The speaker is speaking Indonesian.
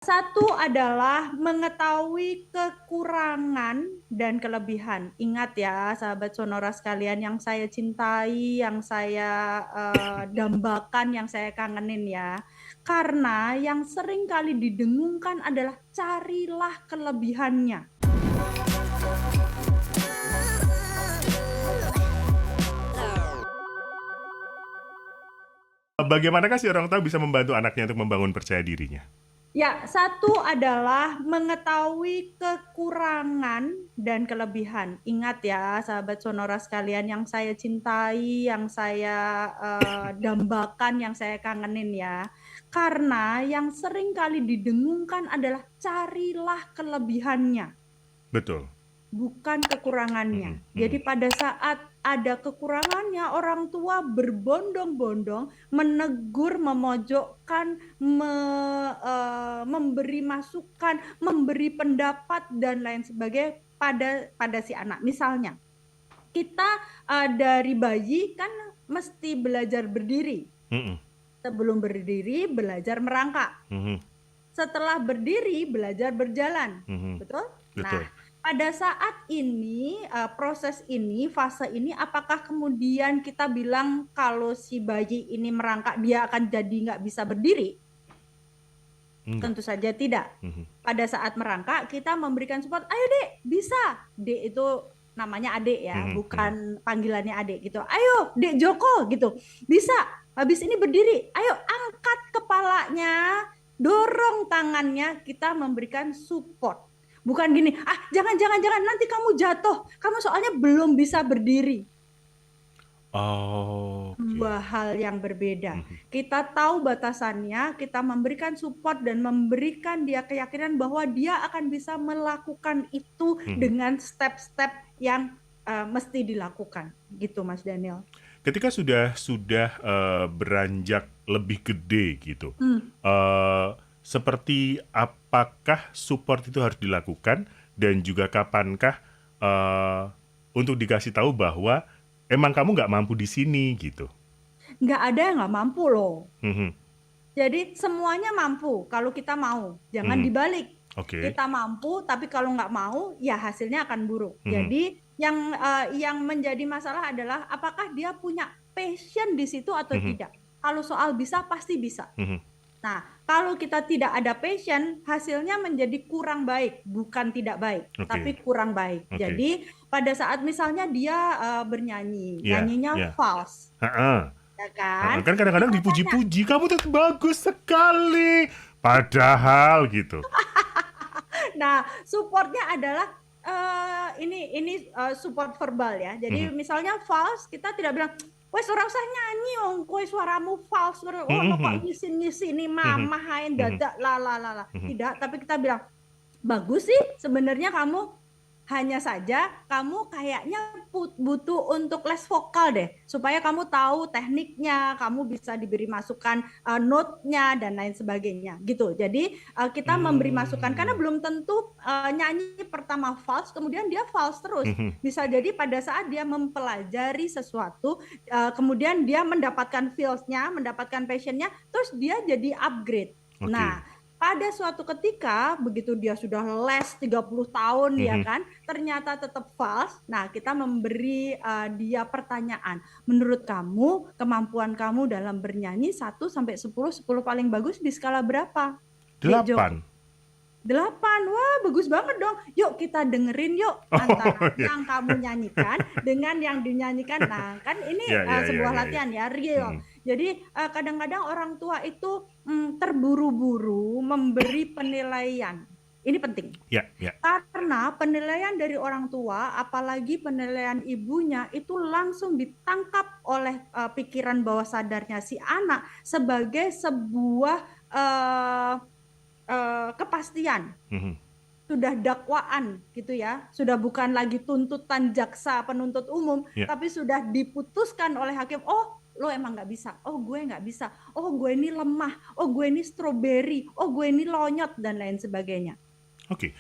Satu adalah mengetahui kekurangan dan kelebihan. Ingat ya, sahabat Sonora sekalian yang saya cintai, yang saya dambakan, yang saya kangenin ya. Karena yang sering kali didengungkan adalah carilah kelebihannya. Bagaimanakah si orang tua bisa membantu anaknya untuk membangun percaya dirinya? Ya, satu adalah mengetahui kekurangan dan kelebihan. Ingat ya, sahabat Sonora sekalian yang saya cintai, yang saya dambakan, yang saya kangenin ya. Karena yang sering kali didengungkan adalah carilah kelebihannya, Betul. bukan kekurangannya. Mhm, Jadi mhm. pada saat ada kekurangannya, orang tua berbondong-bondong menegur, memojokkan, memberi masukan, memberi pendapat dan lain sebagainya pada si anak. Misalnya, kita dari bayi kan mesti belajar berdiri. Mhm, Sebelum berdiri, belajar merangkak. mhm, Setelah berdiri, belajar berjalan. mhm. Betul? Nah, Betul. pada saat ini, proses ini, fase ini, apakah kemudian kita bilang kalau si bayi ini merangkak, dia akan jadi nggak bisa berdiri? Enggak. Tentu saja tidak. Mhm, Pada saat merangkak, kita memberikan support, ayo dek, bisa. Dek itu namanya adik ya, mhm, mhm. bukan panggilannya adik gitu. Ayo, dek Joko gitu. Bisa. Habis ini berdiri, ayo angkat kepalanya, dorong tangannya, kita memberikan support. Bukan gini, jangan nanti kamu jatuh. Kamu soalnya belum bisa berdiri. Oke. Dua hal yang berbeda. Mhm, Kita tahu batasannya, kita memberikan support dan memberikan dia keyakinan bahwa dia akan bisa melakukan itu mhm. dengan step-step yang mesti dilakukan. Gitu, Mas Daniel. Ketika sudah beranjak lebih gede gitu, Hmm. seperti apakah support itu harus dilakukan dan juga kapankah eee, untuk dikasih tahu bahwa emang kamu nggak mampu di sini gitu? Nggak ada yang nggak mampu loh. Mhm, Jadi semuanya mampu kalau kita mau. Jangan mhm. dibalik. Oke. Kita mampu, tapi kalau nggak mau, ya hasilnya akan buruk. Mhm, Jadi yang menjadi masalah adalah apakah dia punya passion di situ atau mhm, tidak. Kalau soal bisa, pasti bisa. mhm. Nah, kalau kita tidak ada passion, hasilnya menjadi kurang baik, bukan tidak baik, Oke, tapi kurang baik. oke. Jadi pada saat misalnya dia bernyanyi, Iya, nyanyinya iya. false, Heeh. ya Heeh, kan? kan kadang-kadang Kita tanya, dipuji-puji, "Kamu tuh bagus sekali." Padahal gitu. nah, supportnya adalah ini support verbal ya. Jadi Mhm, misalnya false, kita tidak bilang, wes ora usah nyanyi wong kowe suaramu false. Oh, no kok mhm, ngisin-ngisini mhm, mama hain mhm, dadak la. mhm, Tidak, tapi kita bilang, bagus sih sebenarnya kamu, hanya saja kamu kayaknya butuh untuk les vokal deh, supaya kamu tahu tekniknya, kamu bisa diberi masukan note-nya dan lain sebagainya gitu. Jadi kita memberi masukan karena mmm, belum tentu nyanyi pertama false kemudian dia false terus. mhm, Bisa jadi pada saat dia mempelajari sesuatu, kemudian dia mendapatkan feels-nya, mendapatkan passion-nya, terus dia jadi upgrade. Nah, oke, pada suatu ketika begitu dia sudah les 30 tahun ya mhm. kan, ternyata tetap false. Nah, kita memberi dia pertanyaan. Menurut kamu, kemampuan kamu dalam bernyanyi 1 sampai 10, 10 paling bagus di skala berapa? Dek Joko. 8. 8. Wah, bagus banget dong. Yuk kita dengerin yuk antara Oh, iya. yang kamu nyanyikan dengan yang dinyanyikan. Nah, kan ini Iya, iya, iya, sebuah iya, iya. latihan ya, real. Mhm. Jadi kadang-kadang orang tua itu terburu-buru memberi penilaian. Ini penting. Iya, iya. Karena penilaian dari orang tua, apalagi penilaian ibunya, itu langsung ditangkap oleh pikiran bawah sadarnya si anak sebagai sebuah kepastian. Mhm. Sudah dakwaan gitu ya, sudah bukan lagi tuntutan jaksa penuntut umum, Iya. tapi sudah diputuskan oleh hakim, oh lo emang nggak bisa, oh gue nggak bisa, oh gue ini lemah, oh gue ini stroberi, oh gue ini lonyot dan lain sebagainya. Oke.